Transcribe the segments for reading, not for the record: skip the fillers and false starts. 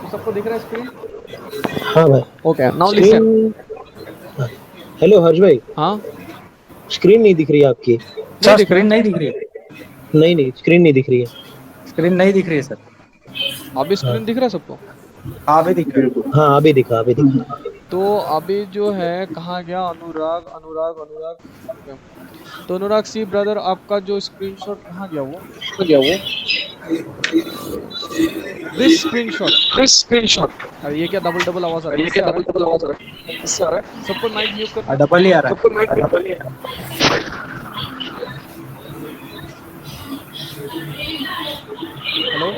तो सबको दिख रहा है स्क्रीन? हाँ भाई। Okay, now listen. हेलो हर्ष भाई, हाँ, स्क्रीन नहीं दिख रही है आपकी। नहीं सर दिख रहा स्क्रीन है। नहीं दिख रही है। नहीं नहीं, स्क्रीन नहीं दिख रही है। स्क्रीन नहीं दिख रही है सर। अभी हाँ स्क्रीन दिख रहा है सबको? हाँ अभी दिख रही है। हाँ, अभी दिखा अभी दिखा। तो अभी जो है कहाँ गया? अनुराग अनुराग अनुराग। ओके, तो अनुराग सी ब्रदर, आपका जो स्क्रीनशॉट कहाँ गया वो? This screenshot. अरे ये क्या डबल डबल आवाज आ रहा है, किससे आ रहा है? सबको माइक म्यूट करना। डबल ही आ रहा है। हेलो।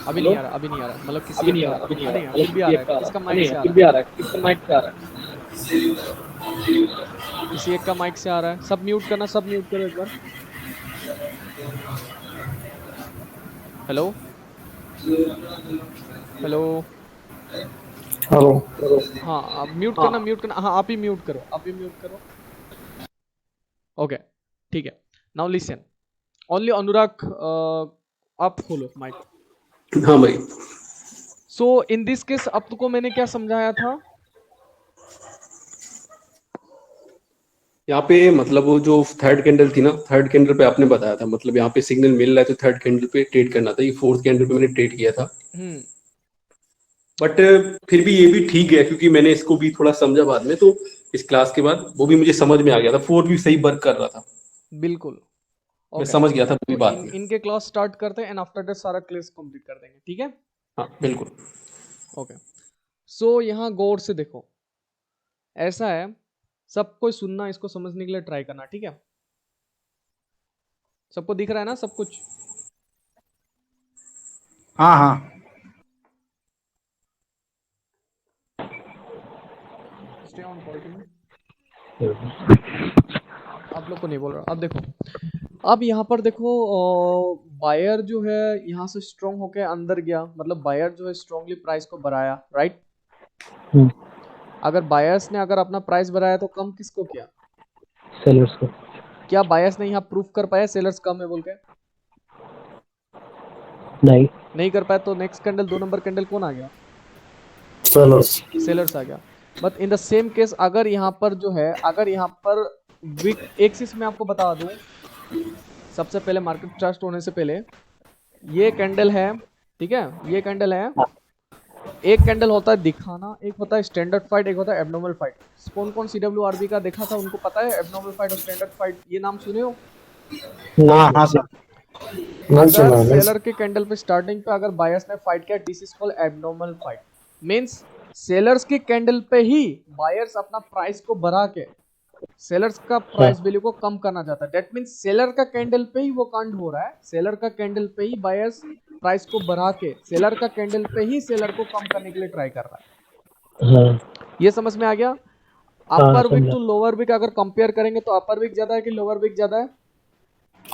अभी नहीं आ रहा, अभी नहीं आ रहा, मतलब किसी एक का नहीं है, फिर भी आ रहा है, किसका माइक से आ रहा है? किसी एक का माइक से आ रहा है। सब म्यूट करना, सब म्यूट करो एक बार। Hello hello. हेलो। हाँ, आप म्यूट करना, म्यूट करना। हाँ, आप ही म्यूट करो, आप ही म्यूट करो। ओके, ठीक है। नाउ लिसन, ओनली अनुराग, आप खोलो माइक। हाँ भाई। सो इन दिस केस अब तुमको मैंने क्या समझाया था? यहाँ पे मतलब वो जो थर्ड कैंडल थी ना, थर्ड कैंडल पे आपने बताया था मतलब यहाँ पे सिग्नल मिल रहा है तो थर्ड कैंडल पे ट्रेड करना था। ये फोर्थ कैंडल पे मैंने ट्रेड किया था। हम्म। बट फिर भी ये भी ठीक है क्योंकि मैंने इसको भी थोड़ा समझा बाद में, तो इस क्लास के बाद वो भी मुझे समझ में आ गया था। फोर्थ भी सही वर्क कर रहा था, बिल्कुल। मैं ओके, समझ गया था पूरी तो बात में। इनके क्लास स्टार्ट करते हैं एंड आफ्टर दैट सारा क्लास कंप्लीट कर देंगे, ठीक है? हाँ बिल्कुल। ओके, सो यहाँ गौर से देखो, ऐसा है, सब कोई सुनना, इसको समझने के लिए ट्राई करना, ठीक है? सबको दिख रहा है ना सब कुछ? हाँ हाँ। Stay on call to me. आप लोग को नहीं बोल रहा। अब देखो, अब यहाँ पर देखो, बायर जो है यहाँ से स्ट्रॉन्ग होके अंदर गया, मतलब बायर जो है स्ट्रांगली प्राइस को बढ़ाया, राइट? हम्म, अगर बायर्स ने अगर अपना प्राइस बढ़ाया तो कम किसको किया? सेलर्स को। क्या बायर्स ने यहाँ प्रूफ कर पाया सेलर्स कम है बोल के? नहीं, नहीं कर पाया, तो नेक्स्ट कैंडल, 2 नंबर कैंडल कौन आ गया? सेलर्स। सेलर्स आ गया। But in the same case अगर यहाँ पर जो है, अगर यहाँ पर वीक एक्सिस में आपको बता दूं, सबसे पहले मार्केट ट्रस्ट होने से पहले, ये कैंडल है, ठीक है? ये कैंडल है। एक कैंडल होता है दिखाना, एक होता है स्टैंडर्ड फाइट, एक होता है एबनॉर्मल फाइट। कौन कौन CWRB का देखा था उनको पता है एबनॉर्मल फाइट और स्टैंडर्ड फाइट, ये नाम सुने हो? हाँ हाँ सर। अगर सेलर के कैंडल पे स्टार्टिंग पे अगर बायर्स ने फाइट किया, this is called abnormal fight. Means sellers के कैंडल पे ही बायर्स अपना प्राइस को बढ़ा के सेलर्स का हाँ प्राइस वैल्यू को कम करना चाहता है। दैट मींस सेलर का कैंडल पे ही वो कांड हो रहा है। सेलर का कैंडल पे ही बायर्स प्राइस को बढ़ा के सेलर का कैंडल पे ही सेलर को कम करने के लिए ट्राई कर रहा हाँ है। ये समझ में आ गया? हाँ, अपर विक समझा। टू लोअर विक अगर कंपेयर करेंगे तो अपर विक ज्यादा है कि लोअर विक ज्यादा है?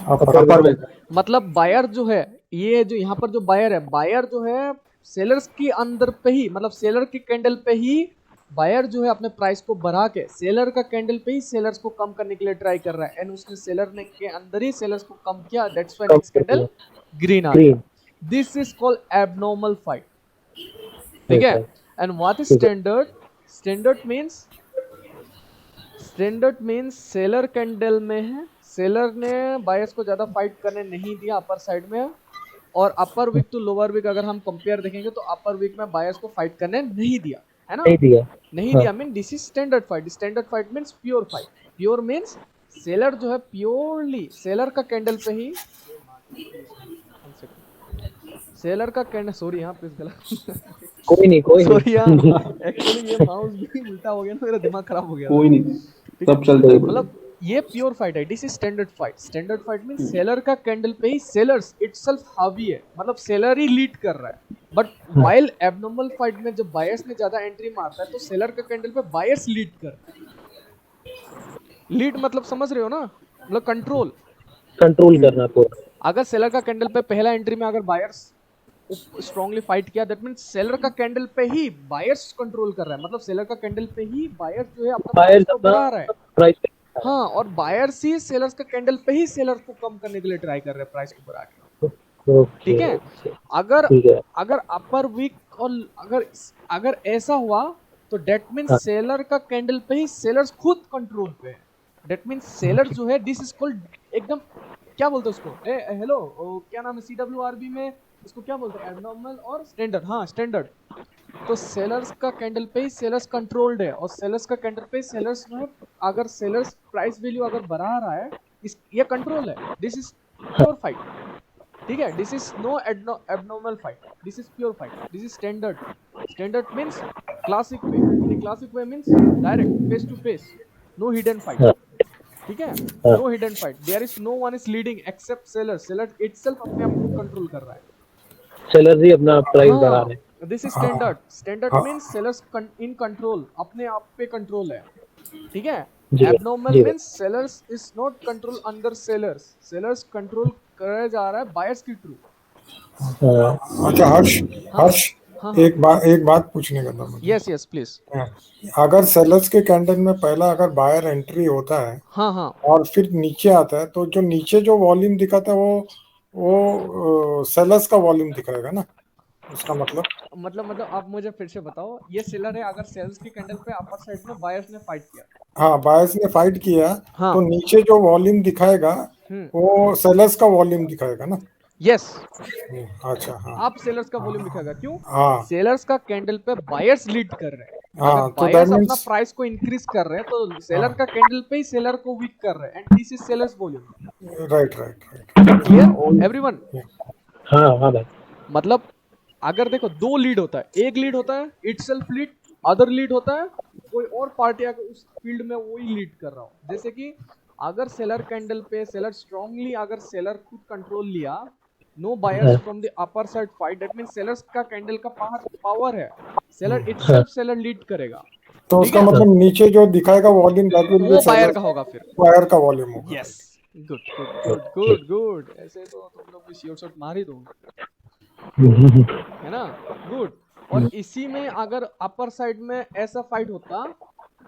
अपर वेग। मतलब बायर जो है, ये जो यहाँ पर जो बायर है, बायर जो है सेलर्स के अंदर पे ही, मतलब सेलर के कैंडल पे ही बायर जो है अपने प्राइस को बढ़ा के सेलर का कैंडल पे ही सेलर्स को कम करने के लिए ट्राई कर रहा है, एंड उसने सेलर ने के अंदर ही सेलर्स को कम किया। दैट्स व्हाई कम नेक्स्ट कर कैंडल दिया। ग्रीन आ गया। Green. This is called abnormal fight, ठीक है? ऐसा। एंड व्हाट इज ठीक है। Standard? Standard means seller candle में है, सेलर ने बायर्स को ज्यादा फाइट करने नहीं दिया अपर साइड में, और अपर वीक टू लोअर वीक अगर हम कंपेयर देखेंगे तो अपर वीक में बायर्स को फाइट करने नहीं दिया, है ना? नहीं दिया। नहीं हाँ दिया mean this is standard fight. Standard fight means pure fight. Pure means seller जो है प्योरली सेलर का कैंडल पे ही, सेलर का कैंडल, सॉरी यहाँ प्लीज गलत कोई नहीं कोई सॉरी यार, नहीं। एक्चुअली ये माउस भी उल्टा हो गया ना, मेरा दिमाग खराब हो गया था, कोई नहीं, ठीक है? सब चलता है बोलो। मतलब ये प्योर फाइट है, this is standard fight. Standard fight mean seller का कैंडल पे ही सेलर्स इटसेल्फ हावी है, मतलब सेलर ही लीड कर रहा है। बट वाइल एबनॉर्मल फाइट में जब बायर्स ने ज्यादा एंट्री मारता है तो सेलर का कैंडल पे बायर्स लीड कर रहा है। लीड मतलब समझ रहे हो ना, मतलब कंट्रोल। कंट्रोल करना पूरा। अगर सेलर का कैंडल पे पहला एंट्री में अगर बायर्स स्ट्रांगली फाइट किया, दैट मींस सेलर का कैंडल पे ही बायर्स कंट्रोल कर रहा है, मतलब सेलर का कैंडल पे ही बायर्स जो है अपना प्राइस बायर्स को अपना बढ़ा रहा है। प्राइस। हाँ, और बायर्स ही सेलर्स का कैंडल पे ही सेलर्स को कम करने के लिए ट्राई कर रहे हैं प्राइस को बढ़ा के, ओके ठीक है? ओके। अगर ठीक है। अगर अपर वीक और अगर अगर ऐसा हुआ तो डेट मीन्स हाँ। सेलर का कैंडल पे ही सेलर्स खुद कंट्रोल पे है। डेट मीन्स सेलर जो है दिस इज कॉल्ड एकदम क्या बोलते हैं उसको, हेलो क्या नाम है CWRB में इसको क्या बोलते हैं, एबनॉर्मल और स्टैंडर्ड। हाँ स्टैंडर्ड। तो सेलर्स का कैंडल पे ही सेलर्स कंट्रोल्ड है और सेलर्स का कैंडल पे सेलर्स जो है अगर सेलर्स प्राइस वैल्यू अगर बढ़ा रहा है ये कंट्रोल है। दिस इज प्योर फाइट, ठीक है। This is no abnormal fight, this is pure fight, this is standard. Standard means classic way, classic way means direct face to face, no hidden fight, हाँ। ठीक है। हाँ। No hidden fight, there is no one is leading except seller, seller itself अपने आप को control कर रहा है। सेलर ही अपना प्राइस बढ़ा रहे हैं। This is standard. स्टैंडर्ड हाँ। मीन्स सेलर्स इन कंट्रोल, अपने आप पे कंट्रोल है, ठीक है। जी भाई, एबनॉर्मल जी भाई। Means sellers is not control under sellers, sellers control कराया जा रहा है बायर्स के थ्रू। हाँ। अच्छा हर्ष, हाँ हर्ष हाँ एक बात पूछने का था मुझे। Yes yes please. अगर सेलर्स के कैंडल में पहला अगर बायर एंट्री होता है हाँ हाँ और फिर नीचे आता है तो जो नीचे जो वॉल्यूम दिखाता है वो सेलर्स का वॉल्यूम दिखाएगा ना, उसका मतलब आप मुझे फिर से बताओ, ये सेलर है, अगर सेल्स की कैंडल पे अपर साइड में बायर्स ने फाइट किया। हाँ बायर्स ने फाइट किया हाँ तो नीचे जो वॉल्यूम दिखाएगा हम्म वो सेलर्स का वॉल्यूम दिखाएगा ना। यस, अच्छा हाँ। आप सेलर्स का वॉल्यूम दिखाएगा, क्यों? हाँ सेलर्स का कैंडल पे बायर्स लीड कर रहे हैं। अगर हाँ तो दैट बायर्स अपना मीन्स प्राइस को इंक्रीज कर रहे हैं तो सेलर हाँ का कैंडल पे ही सेलर को वीक कर रहे हैं, and this is sellers volume. Right right right. Clear everyone? हाँ हाँ भाई। मतलब अगर देखो दो लीड होता है, एक लीड होता है इटसेल्फ लीड, अदर लीड होता है कोई और पार्टी अगर उस फील्ड में वही लीड कर रहा हो। जैसे कि अगर सेलर कैंडल पे सेलर स्ट्रांगली अगर सेलर खुद कंट्रोल लिया, no buyers from the upper side fight, that means sellers का कैंडल का पावर है, सेलर इटसेल्फ सेलर लीड करेगा, तो ठीक उसका है। मतलब नीचे जो दिखाएगा वॉल्यूम दैट विल बी वो बायर सेलर का होगा फिर। बायर का वॉल्यूम होगा। Yes, good good good good good. ऐसे तो तुम लोग भी श्योर शॉट मार ही दोगे, है ना? गुड। और इसी में अगर अपर साइड में ऐसा फाइट होता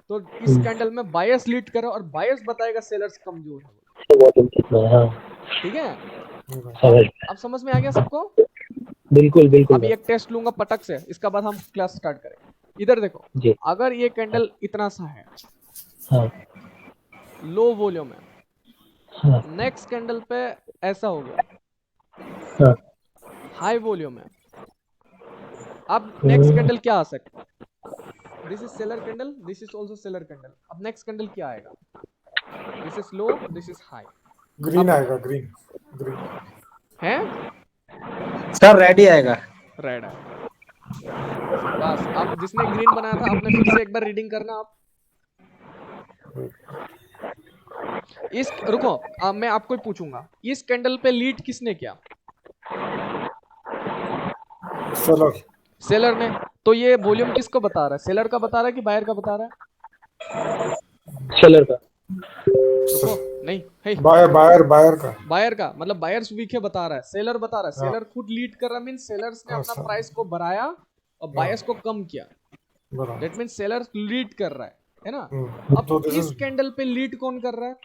तो इस कैंडल में बायर्स लीड करे और बायर्स बताएगा सेलर्स कमजोर है, तो वॉल्यूम कितना है? हाँ ठीक है। समझ। अब समझ में आ गया सबको? बिल्कुल बिल्कुल अभी भाई। एक टेस्ट लूंगा पटक से, इसका बाद हम क्लास स्टार्ट करेंगे। इधर देखो, जी। अगर ये कैंडल इतना सा है, हाँ लो वॉल्यूम है, हाँ नेक्स्ट कैंडल पे ऐसा हो गया, हाँ। हाई वॉल्यूम है। अब नेक्स्ट कैंडल क्या आ सकता है? This is seller candle, this is also seller candle. अब नेक्स्ट कैंडल क्या आएगा? This is low, this is high. Green अब आएगा, ग्रीन ग्रीन है सर रेडी आएगा। रेड आएगा। बस अब जिसने ग्रीन बनाया था आपने फिर से एक बार रीडिंग करना। आप इस रुको, मैं आपको ही पूछूंगा, इस कैंडल पे लीड किसने किया? सेलर सेलर ने। तो ये वॉल्यूम किसको बता रहा है? सेलर का बता रहा है कि बायर का बता रहा है? सेलर का। रुको, नहीं है बायर बायर का बायर का, मतलब बायर्स वीक है बता रहा है, सेलर बता रहा है। सेलर खुद लीड कर रहा है, मींस सेलर्स ने अपना प्राइस को बढ़ाया और बायर्स को कम किया, दैट मींस सेलर लीड कर रहा है ना। अब तो दिस इस इज कैंडल पे लीड कौन कर रहा है?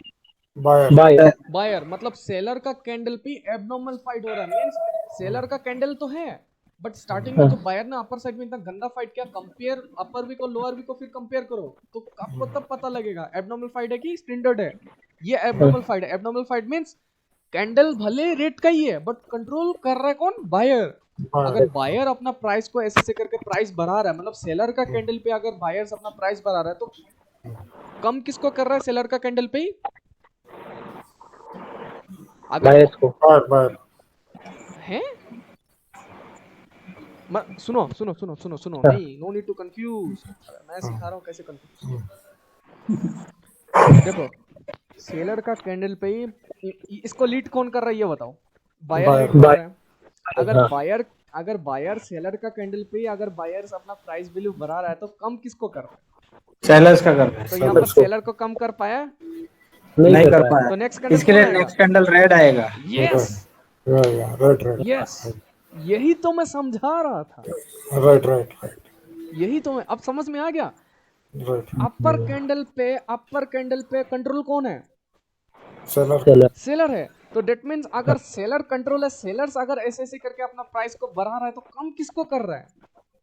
Buyer buy. बायर। मतलब सेलर का कैंडल पे एबनॉर्मल फाइट हो रहा है, मींस सेलर का कैंडल तो है बट स्टार्टिंग में तो बायर ने अपर साइड में इतना गंदा फाइट किया। कंपेयर अपर वीक और लोअर वीक को फिर कंपेयर करो तो आपको तब पता लगेगा एबनॉर्मल फाइट है कि स्टैंडर्ड है। ये एबनॉर्मल फाइट है। एबनॉर्मल फाइट मींस कैंडल भले रेट का ही है बट कंट्रोल कर रहा है कौन? बायर। अगर बायर अपना प्राइस को ऐसे करके प्राइस बढ़ा रहा है, मतलब सेलर का कैंडल पे अगर बायर्स अपना प्राइस बढ़ा रहा है तो कम किसको कर रहा है? सेलर का कैंडल पे ही। अगर बायर है सुनो सुनो सुनो सुनो सुनो, नहीं, नो नीड टू कंफ्यूज। मैं सिखा रहा हूँ कैसे कंफ्यूज। देखो, सेलर का कैंडल पे ही इसको लीड कौन कर रहा है ये बताओ? बायर लीड कर रहा है। अगर बायर सेलर का कैंडल पे अगर बायर्स अपना प्राइस वैल्यू बढ़ा रहा है तो कम किसको कर रहा है? सेलर्स का कर रहे हैं। तो यहाँ पर सेलर को कम कर पाया? नहीं कर पाया। तो नेक्स्ट कैंडल इसके लिए नेक्स्ट कैंडल रेड आएगा। यस राइट यस, यही तो मैं समझा रहा था। राइट यही तो मैं, अब समझ में आ गया। राइट अपर कैंडल पे कंट्रोल कौन है? सेलर सेलर है। तो डेट मींस अगर सेलर कंट्रोल है, सेलर्स अगर ऐसे करके अपना प्राइस को बढ़ा रहा है तो कम किसको कर रहा है?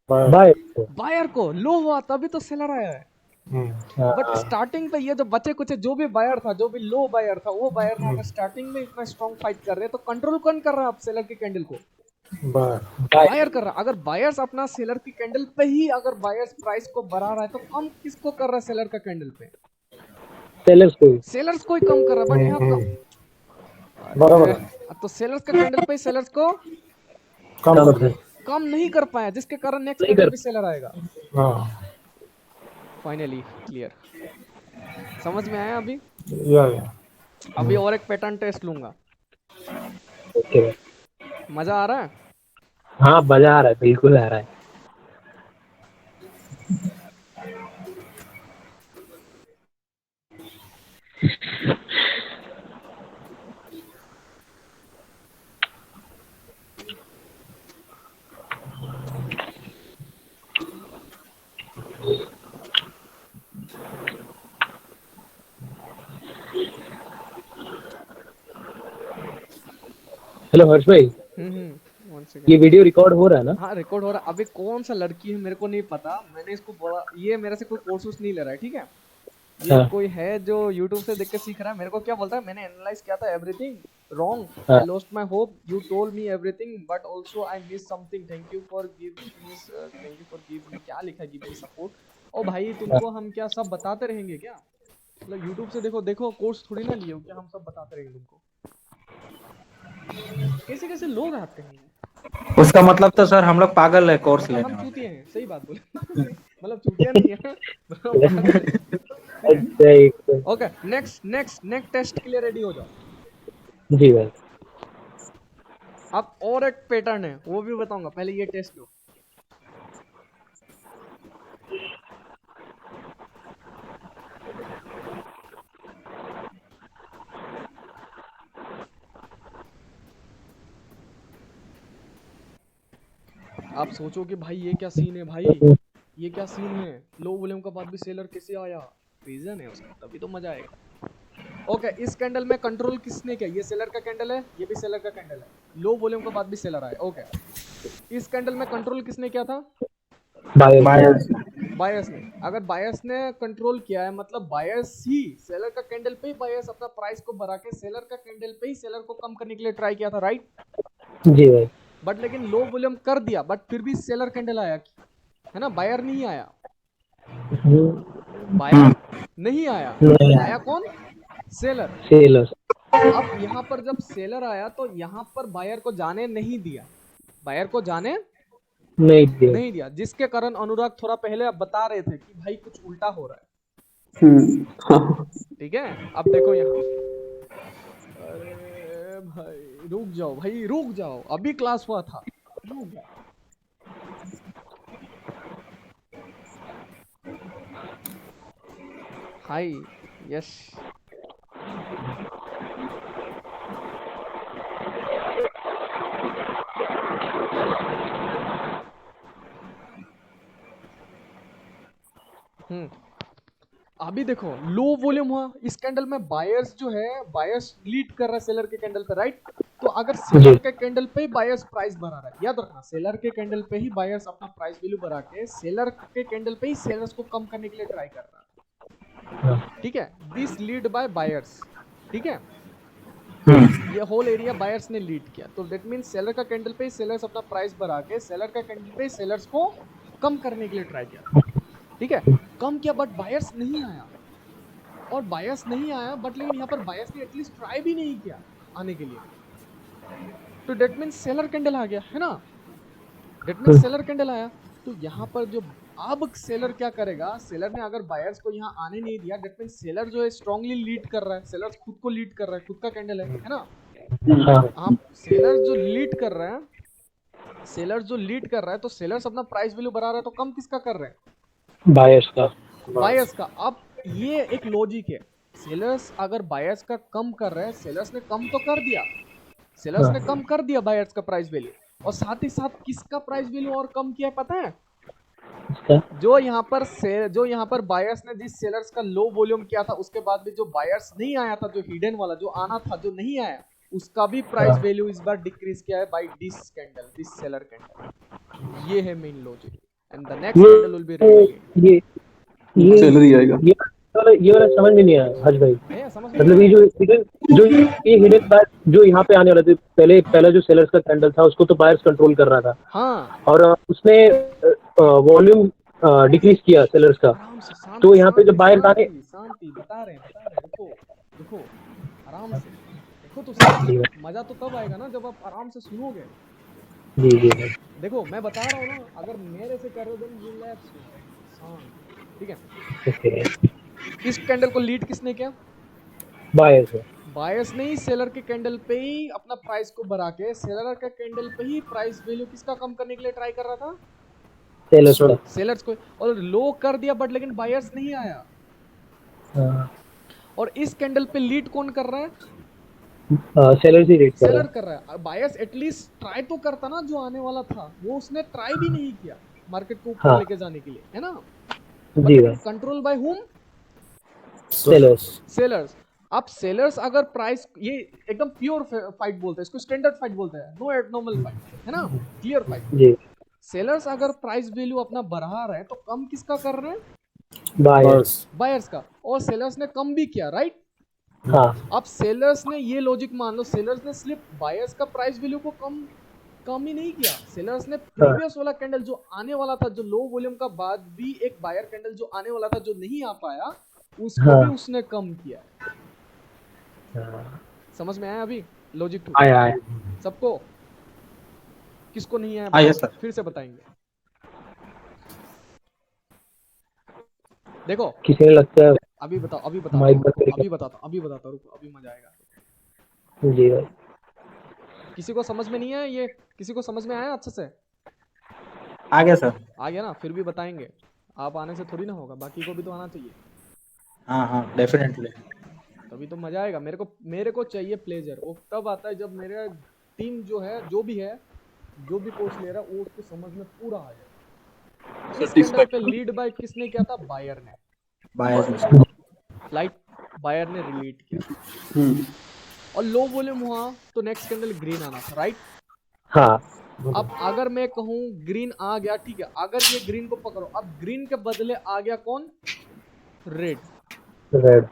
बाय। बाय। बायर को लो हुआ तभी तो सेलर आया है। हम्म, बट स्टार्टिंग पे ये जो बचे कुछ जो भी बायर था, जो भी लो बायर था, वो बायर ने अगर स्टार्टिंग में इतना स्ट्रॉन्ग फाइट कर रहे हैं तो कंट्रोल कौन कर रहा है? आप सेलर के कैंडल को बाय। बायर कर रहा है। अगर बायर्स अपना सेलर की कैंडल पे ही अगर बायर्स प्राइस को बढ़ा रहा है तो कम किसको कर रहा है? सेलर का कैंडल पे सेलर्स को। सेलर्स को ही कम कर रहा है। बट यहाँ बराबर है। तो सेलर्स का कैंडल पे सेलर्स को कम कर दे। कम नहीं कर पाया, जिसके कारण नेक्स्ट नहीं कैंडल कर- भी सेलर आएगा। हाँ, फाइनली क्लियर, समझ में आया? अभी या अभी और एक पैटर्न टेस्ट लूंगा। ओके भाई। मजा आ रहा है? हाँ मजा आ रहा है, बिल्कुल आ रहा है। हेलो हर्ष भाई, वन सेकंड। ये वीडियो रिकॉर्ड हो रहा है ना? हाँ रिकॉर्ड हो रहा है। अभी कौन सा लड़की है मेरे को नहीं पता, मैंने इसको बोला, ये मेरे से कोई कोर्स नहीं ले रहा है, ठीक है? ये हाँ। कोई है जो YouTube से देख के सीख रहा है। मेरे को क्या बोलता है, मैंने एनालाइज किया था एवरीथिंग रॉन्ग, हाँ। I lost my hope, you told me everything but also I miss something, thank you for give me, क्या लिखा है, गिव मी सपोर्ट। ओ भाई तुमको हम क्या सब बताते रहेंगे क्या? मतलब YouTube से देखो कोर्स थोड़ी ना लिए हो क्या, हम सब बताते रहेंगे तुमको? कैसे कैसे लोग आते हैं। उसका मतलब तो सर हम लोग पागल है कोर्स मतलब लेने हम वाले। चूतिए हैं, सही बात बोले। मतलब चूतिया नहीं है, मतलब पागल है। अच्छा एक ओके, नेक्स्ट टेस्ट के लिए रेडी हो जाओ। जी भाई। अब और एक पैटर्न है वो भी बताऊंगा, पहले ये टेस्ट लो। आप सोचो कि भाई ये क्या सीन है, भाई ये क्या सीन है, लो वॉल्यूम के बाद भी सेलर कैसे आया? रीजन है उसका, तभी तो मजा आएगा। ओके, इस कैंडल में कंट्रोल किसने किया? ये सेलर का कैंडल है, ये भी सेलर का कैंडल है, लो वॉल्यूम के बाद भी सेलर आया। ओके, इस कैंडल में कंट्रोल किसने किया था? बायर्स ने। अगर बायर्स ने कंट्रोल किया है मतलब बायर्स ही सेलर का कैंडल पे ही बायर्स अपना प्राइस को बढ़ा के सेलर का कैंडल पे ही सेलर को कम करने के लिए ट्राई किया था, राइट? जी भाई। बट लेकिन लो वॉल्यूम कर दिया, बट फिर भी सेलर कैंडल आया, है ना? बायर नहीं आया, बायर नहीं आया, आया कौन? सेलर। सेलर्स। अब यहाँ पर जब सेलर आया तो यहाँ पर बायर को जाने नहीं दिया, बायर को जाने नहीं दिया, जिसके कारण अनुराग थोड़ा पहले आप बता रहे थे कि भाई कुछ उल्टा हो रहा है। ठीक है, अब देखो यहाँ, अरे भाई रुक जाओ, भाई रुक जाओ, अभी क्लास हुआ था, रुक जाओ। हाय यस, अभी देखो लो वॉल्यूम हुआ, इस कैंडल में बायर्स जो है, बायर्स लीड कर रहा है सेलर के कैंडल पे, राइट? तो अगर सेलर के कैंडल पे ही बायर्स प्राइस बढ़ा रहा है, याद रखना, सेलर के कैंडल पे ही बायर्स अपना प्राइस वैल्यू बढ़ा के सेलर के कैंडल पे ही सेलर्स को कम करने के लिए ट्राई कर रहा है, ठीक है? दिस लीड बाय बायर्स, ठीक है? ये होल एरिया बायर्स ने लीड किया, तो दैट मींस सेलर का कैंडल पे ही सेलर्स अपना प्राइस बढ़ा के सेलर का कैंडल पे सेलर्स को कम करने के लिए ट्राई किया, ठीक है? कम किया बट बायर्स नहीं आया, और बायर्स नहीं आया बट लेकिन यहाँ पर बायर्स ने एटलीस्ट ट्राई भी नहीं किया आने के लिए, तो दैट मींस सेलर कैंडल आ गया, है ना? दैट मींस सेलर कैंडल आया। तो यहाँ पर जो अब सेलर क्या करेगा, सेलर ने अगर बायर्स को यहाँ आने नहीं दिया, दैट मींस सेलर जो है स्ट्रांगली लीड कर रहा है, सेलर खुद को लीड कर रहा है, खुद का कैंडल है ना? आप सेलर जो लीड कर रहे हैं, सेलर जो लीड कर रहा है, तो सेलर्स अपना प्राइस वैल्यू बढ़ा रहा है, तो कम किसका कर रहे हैं? बायर्स का। बायर्स का। अब ये एक लॉजिक है, सेलर्स अगर बायर्स का कम कर रहे हैं, सेलर्स ने कम तो कर दिया, सेलर्स ने कम कर दिया बायर्स का प्राइस वैल्यू, और साथ ही साथ किसका प्राइस वैल्यू और कम किया पता है? जो यहाँ पर बायर्स ने जिस सेलर्स का लो वॉल्यूम किया था, उसके बाद भी जो बायर्स नहीं आया था, जो हिडन वाला जो आना था, जो नहीं आया, उसका भी प्राइस वैल्यू इस बार डिक्रीज किया है by this candle, this seller candle. ये है main logic, and the next candle will be red again. ये सैलरी आएगा। ये वाला समझ में नहीं आया हज भाई। है समझ में मतलब ये जो ये हिडन बाय जो यहाँ पे आने वाला था, पहला जो सेलर्स का कैंडल था उसको तो बायर्स कंट्रोल कर रहा था, हाँ और उसने वॉल्यूम डिक्रीज किया सेलर्स का, आराम से शांति तो यहाँ पे जब बायर्स आने शांति शांति बता रहे हैं देखो देखो आराम से देखो तो सही। मजा तो तब आएगा ना जब आप आराम से सुनोगे। जी जी भाई। देखो मैं बता रहा हूँ ना, अगर मेरे से कर रहे हो देन रिलैक्स शांत, ठीक है। ओके इस कैंडल को लीड किसने किया? बायर्स है। बायर्स ने ही सेलर के कैंडल पे ही अपना प्राइस को बढ़ा के सेलर का कैंडल पे ही प्राइस वैल्यू किसका कम करने के लिए ट्राई कर रहा था? सेलर्स का। सेलर्स को, और लो कर दिया बट लेकिन बायर्स नहीं आया। हाँ। और इस कैंडल पे लीड कौन कर रहा है? सेलर्स ही रेट कर रहा सेलर है। कर रहा है। बायर्स एटलीस्ट ट्राई तो करता ना, जो आने वाला था वो उसने ट्राई भी नहीं किया मार्केट को ऊपर हाँ। लेके जाने के लिए, है ना। जी भाई। Control by whom? Sellers. Sellers. अब सेलर्स अगर प्राइस, ये एकदम प्योर फाइट बोलते हैं इसको, स्टैंडर्ड फाइट बोलते हैं, नो एबनॉर्मल फाइट, है ना, क्लियर फाइट। जी। सेलर्स अगर प्राइस वैल्यू अपना बढ़ा रहे हैं तो कम किसका कर रहे हैं? बायर्स। बायर्स का। और सेलर्स ने कम भी किया, राइट। हाँ। अब सेलर्स ने ये लॉजिक मान लो, सेलर्स ने सिर्फ बायर्स का प्राइस वैल्यू को कम ही नहीं किया, सेलर्स ने प्रीवियस वाला कैंडल जो आने वाला था, जो लो वॉल्यूम का बाद भी एक बायर कैंडल जो आने वाला था जो नहीं आ पाया, उसको भी उसने कम किया। समझ में आया अभी लॉजिक? आया सबको? किसको नहीं आया? आया सर। फिर से बताएंगे। देखो किसी ने लगता है अभी बताता माइक हूँ, बंद करके। अभी बताता रुको, अभी मजा आएगा। जी भाई। किसी को समझ में नहीं है ये? किसी को समझ में आया अच्छे से? आ गया सर। आ गया ना? फिर भी बताएंगे, आप आने से थोड़ी ना होगा, बाकी को भी तो आना चाहिए, हाँ हाँ डेफिनेटली। तभी तो मजा आएगा। मेरे को चाहिए प्लेजर, वो तब आता है जब मेरा टीम जो है, जो भी कोर्स ले रहा है वो उसको समझ में पूरा आ जाए। इस कैंडल पे लीड बाय किसने किया था? बायर ने। बायर्स। फ्लाइट बायर ने रिलीड किया, और लो वॉल्यूम हुआ तो नेक्स्ट कैंडल ग्रीन आना था, राइट। हाँ। अब अगर मैं कहूँ ग्रीन आ गया, ठीक है, अगर ये ग्रीन को पकड़ो, अब ग्रीन के बदले आ गया कौन? रेड। रेड।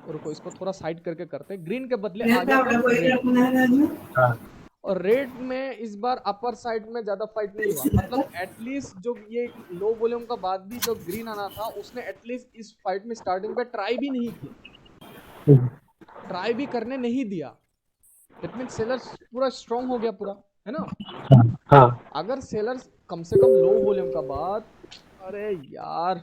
रुको इसको थोड़ा साइड करके करते हैं। ग्रीन के बदले आ गया रेड। हाँ। और रेड में इस बार अपर साइड में ज्यादा फाइट नहीं हुआ, मतलब एटलीस्ट जो ये लो वॉल्यूम का बाद भी जो ग्रीन आना था उसने एटलीस्ट इस फाइट में स्टार्टिंग पे ट्राई भी नहीं किया, ट्राई भी करने नहीं दिया। दैट मींस सेलर्स पूरा स्ट्रांग हो गया पूरा, है ना। हाँ। अगर सेलर्स कम से कम लो वॉल्यूम का बाद, अरे यार,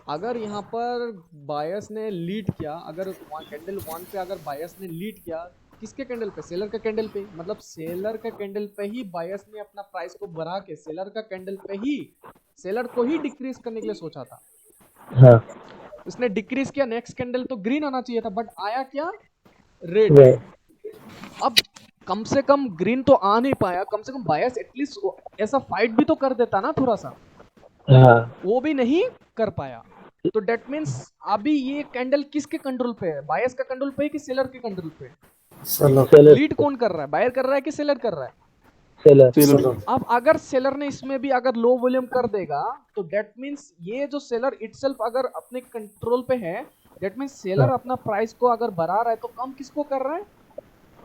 अगर यहाँ पर बायर्स ने लीड किया, अगर कैंडल 1 पे अगर बायर्स ने लीड किया, किसके कैंडल पे? सेलर का कैंडल पे, मतलब सेलर का कैंडल पे ही बायर्स ने अपना प्राइस को बढ़ा के सेलर का कैंडल पे ही सेलर को ही डिक्रीज करने के लिए सोचा था। हाँ। उसने डिक्रीज किया, नेक्स्ट कैंडल तो ग्रीन आना चाहिए था, बट आया क्या? रेड। अब कम से कम ग्रीन तो आ नहीं पाया, कम से कम बायर्स एटलीस्ट ऐसा फाइट भी तो कर देता ना थोड़ा सा, वो भी नहीं कर पाया। तो डेट मीन्स अभी ये कैंडल किसके कंट्रोल पे है? बायर्स का कंट्रोल पे है कि सेलर के कंट्रोल पे? सेलर। लीड कौन कर रहा है? बायर कर रहा है कि सेलर कर रहा है? सेलर। अब अगर सेलर ने इसमें भी अगर लो वॉल्यूम कर देगा तो डेट मीन्स ये जो सेलर इटसेल्फ अगर अपने कंट्रोल पे है, डेट मीन्स सेलर अपना प्राइस को अगर बढ़ा रहा है तो कम किसको कर रहा है?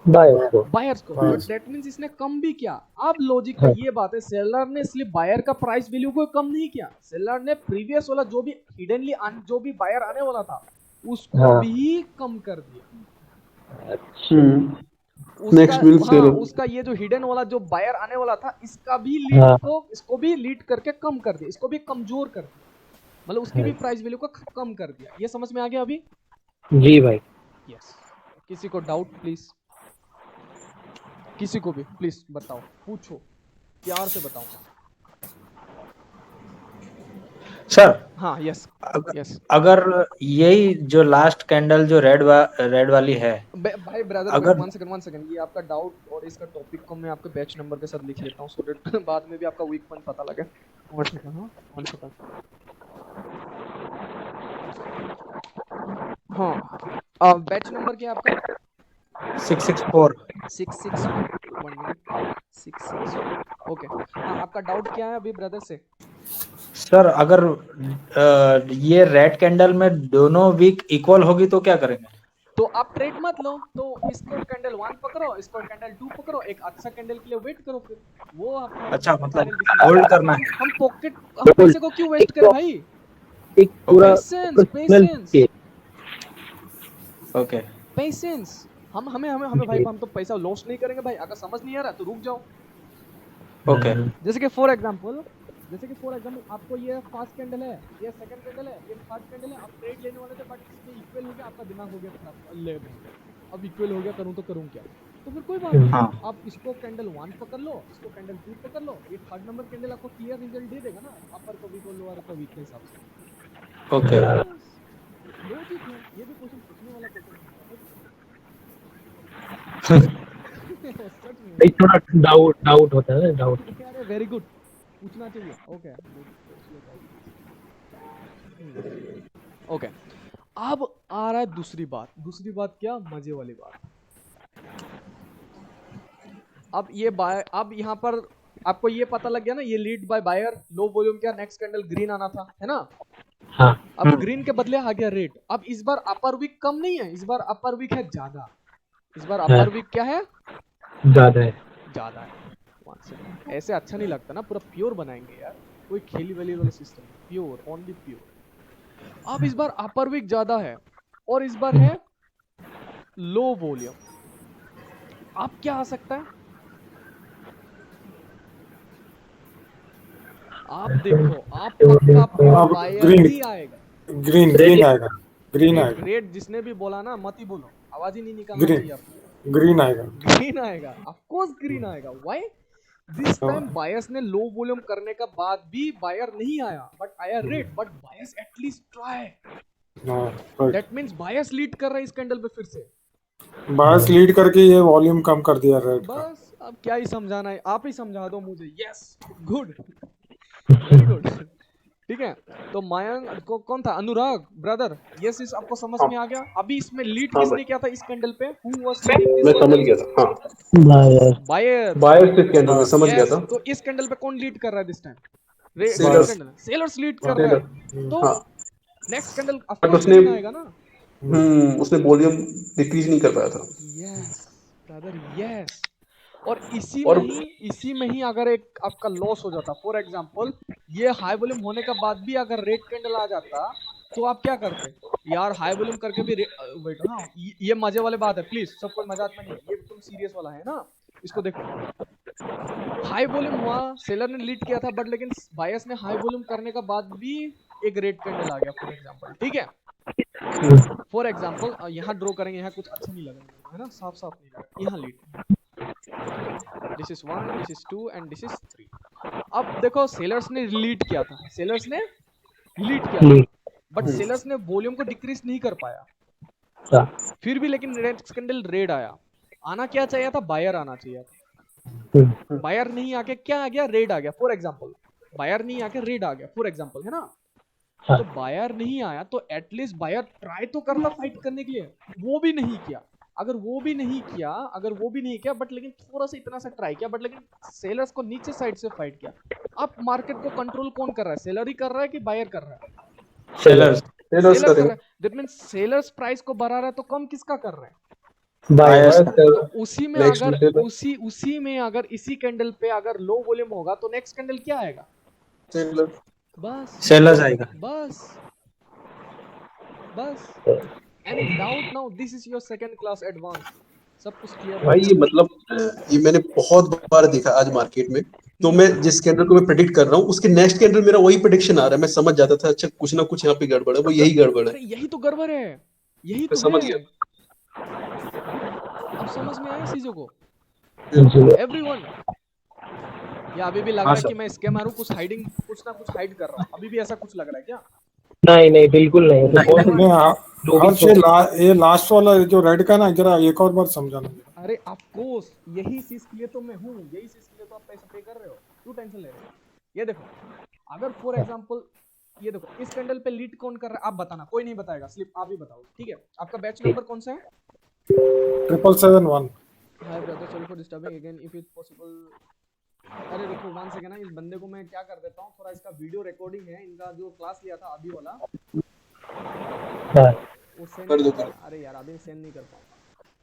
बायर्स को। डेट मीन्स इसने कम भी किया। अब लॉजिक का ये बात है, सेलर ने सिर्फ बायर का प्राइस वैल्यू को कम नहीं किया, सेलर ने प्रीवियस वाला जो भी हिडनली जो भी बायर आने वाला था उसको भी कम कर दिया। उसका ये जो हिडन वाला जो बायर आने वाला था इसका भी लीड को, इसको भी लीड करके कम कर दिया, इसको भी कमजोर कर दिया, मतलब उसकी भी प्राइस वैल्यू को कम कर दिया। ये समझ में आ गया अभी? जी भाई। यस। किसी को डाउट प्लीज, किसी को भी प्लीज बताओ, पूछो, प्यार से बताओ सर। हाँ यस यस। अगर यही जो लास्ट कैंडल जो रेड वाली है, भाई ब्रदर अगर वन सेकंड, ये आपका डाउट और इसका टॉपिक को मैं आपके बैच नंबर के साथ लिख लेता हूँ सो दैट बाद में भी आपका वीक पॉइंट पता लगे। One second. हाँ बैच नंबर क्या है आपका? 664। 664 ओके हाँ, आपका डाउट क्या है अभी ब्रदर से? सर अगर ये रेड कैंडल में दोनों वीक इक्वल होगी तो क्या करेंगे? तो आप ट्रेड मत लो, तो इसको कैंडल 1 पकड़ो, इसको कैंडल 2 पकड़ो, एक अच्छा कैंडल के लिए वेट करो, फिर वो आपका अच्छा फाइनल मतलब डिसीजन। होल्ड करना है। हम पैसे को क्यों वेस्ट करें भाई? एक पूरा patience personal patience okay patience. हमें भाई, हम तो पैसा लॉस नहीं करेंगे भाई। अगर समझ नहीं आ रहा तो रुक जाओ। ओके जैसे कि फॉर एग्जांपल आपको ये फर्स्ट कैंडल है, ये सेकंड कैंडल है, ये थर्ड कैंडल है, आप ट्रेड लेने वाले थे बट इसमें इक्वल हो गया, आपका दिमाग हो गया खराब, ले भाई अब इक्वल हो गया, करूं तो करूं क्या? तो फिर कोई बात नहीं, हाँ आप इसको कैंडल 1 पकड़ लो, इसको कैंडल 2 पकड़ लो, ये थर्ड नंबर कैंडल आपको क्लियर रिजल्ट दे देगा ना, अपर को वीक और लोअर को वीक के हिसाब से। ओके लॉजिक है, ये भी क्वेश्चन पूछने वाला क्वेश्चन है सच में। एक थोड़ा डाउट होता है, डाउट। अरे वेरी गुड, पूछना चाहिए। ओके ओके अब आ रहा है दूसरी बात क्या? मजे वाली बात। अब यहाँ पर आपको ये पता लग गया ना, ये lead by buyer, low volume क्या, नेक्स्ट कैंडल ग्रीन आना था, है ना? हाँ अब ग्रीन के बदले आ गया रेड। अब इस बार अपर वीक कम नहीं है, इस बार अपर वीक है ज्यादा। इस बार अपर वीक क्या है? ज्यादा है। ऐसे अच्छा नहीं लगता ना, पूरा प्योर बनाएंगे यार, कोई खेली वेली वाला सिस्टम, प्योर, ओनली प्योर। अब इस बार अपर वीक ज्यादा है और इस बार है लो वॉल्यूम। अब क्या आ सकता है? आप देखो, आप पक्का बायर ग्रीन ही आएगा। ग्रीन आएगा, ग्रीन आएगा, रेड जिसने भी बोला ना, मत ही बोलो, आवाज ही नहीं निकालना ग्रीन चाहिए आपको। ग्रीन आएगा। ग्रीन आएगा, ऑफ कोर्स ग्रीन आएगा। व्हाई? दिस टाइम बायर्स ने लो वॉल्यूम करने का बाद भी बायर नहीं आया, बट आया red, but buyers at least try. That means buyers lead कर रहा है इस कैंडल पे फिर से। बायर्स लीड करके ये वॉल्यूम कम कर दिया रेड का। बस अब क्या ही समझाना है, आप ही समझा दो मुझे। Yes, good, very good. ठीक है, तो मयंक को कौन था? अनुराग ब्रदर, यस इस आपको समझ में आ गया? अभी इसमें लीड किसने किया था इस कैंडल पे? Who was leading this? मैं समझ गया था। हाँ, बायर। बायर से कैंडल में समझ गया था। तो इस कैंडल पे कौन लीड कर रहा है this time? Sellers। Sellers lead कर रहा है। तो हाँ next candle of but course उसने ग्रीन आएगा ना। उसने वॉल्यूम डिक्रीज नहीं कर पाया था। Yes brother, yes. और और इसी में ही अगर एक आपका लॉस हो जाता, फॉर एग्जांपल ये हाई वॉल्यूम होने के बाद भी अगर रेड कैंडल आ जाता, तो आप क्या करते यार? हाई वॉल्यूम करके भी वेट, हाँ ये मजे वाली बात है, प्लीज सब कोई मजाक में नहीं, ये तुम सीरियस वाला है ना। इसको देखो, हाई वॉल्यूम हुआ, सेलर ने लीड किया था, बट लेकिन बायर्स ने हाई वॉल्यूम करने का बाद भी एक रेड कैंडल आ गया, फॉर एग्जांपल। ठीक है, फॉर एग्जांपल यहाँ ड्रॉ करेंगे, यहाँ कुछ अच्छा नहीं लग रहा है ना, साफ साफ नहीं लग रहा, यहाँ lead, this is 1, this is 2 and this is 3। अब देखो, सेलर्स ने लीड किया था, बट सेलर्स ने वॉल्यूम को डिक्रीज नहीं कर पाया फिर भी, लेकिन नेक्स्ट कैंडल रेड आया। आना क्या चाहिए था? बायर आना चाहिए था। बायर नहीं आके क्या आ गया? रेड आ गया, फॉर एग्जांपल। बायर नहीं आके रेड आ गया, फॉर एग्जांपल, है ना? तो बायर नहीं आया तो एटलीस्ट बायर ट्राई तो करता फाइट करने के लिए, वो भी नहीं किया। अगर वो भी नहीं किया बट लेकिन थोड़ा सा इतना सा ट्राई किया, बट लेकिन सेलर्स को नीचे साइड से फाइट किया। अब मार्केट को कंट्रोल कौन कर रहा है? सेलर ही कर रहा है कि बायर कर रहा है? सेलर्स सेलर कर रहा है। दैट मींस सेलर्स प्राइस को बढ़ा रहा है, तो कम किसका कर रहा है? बायर्स तो उसी में अगर इसी कैंडल पे अगर लो वॉल्यूम होगा तो नेक्स्ट कैंडल क्या आएगा? बस सेलर्स आएगा। बस any doubt now? This is your second class advance, सब कुछ क्लियर भाई ये मतलब ये मैंने बहुत बार देखा आज मार्केट में। तो मैं जिस कैंडल को मैं प्रेडिक्ट कर रहा हूँ उसके नेक्स्ट कैंडल मेरा वही प्रेडिक्शन आ रहा है। मैं समझ जाता था अच्छा कुछ ना कुछ यहाँ पे गड़बड़ है, वो यही गड़बड़ है। अरे यही तो गड़बड़ है, यही मैं तो समझ है। गया। अब समझ में आया चीजों को एवरीवन? या अभी भी लग रहा है कि मैं स्कैम मारूं, कुछ ना कुछ हाइड कर रहा हूं? अभी भी ऐसा कुछ लग रहा है क्या? नहीं बिल्कुल नहीं। ये लास्ट वाला जो रेड का ना, जरा एक और बार समझाना। अरे ऑफ कोर्स, यही चीज के लिए तो मैं हूं, यही चीज के लिए तो आप पैसा पे कर रहे हो, क्यों टेंशन ले रहे हो? ये देखो, अगर फॉर एग्जांपल ये देखो, इस कैंडल पे लीड कौन कर रहा है? आप बताना, कोई नहीं बताएगा, स्लिप आप ही बताओ। ठीक है, आपका बैच नंबर कौन सा है? 771। Hi brother, sorry for disturbing again, if it possible अरे रुको 1 सेकंड ना, इस बंदे को मैं क्या कर देता हूँ, थोड़ा इसका वीडियो रिकॉर्डिंग है, इनका जो क्लास लिया था अभी वाला हाँ, वो सेंड कर दो करना है। अरे यार अभी सेंड नहीं कर पाऊंगा,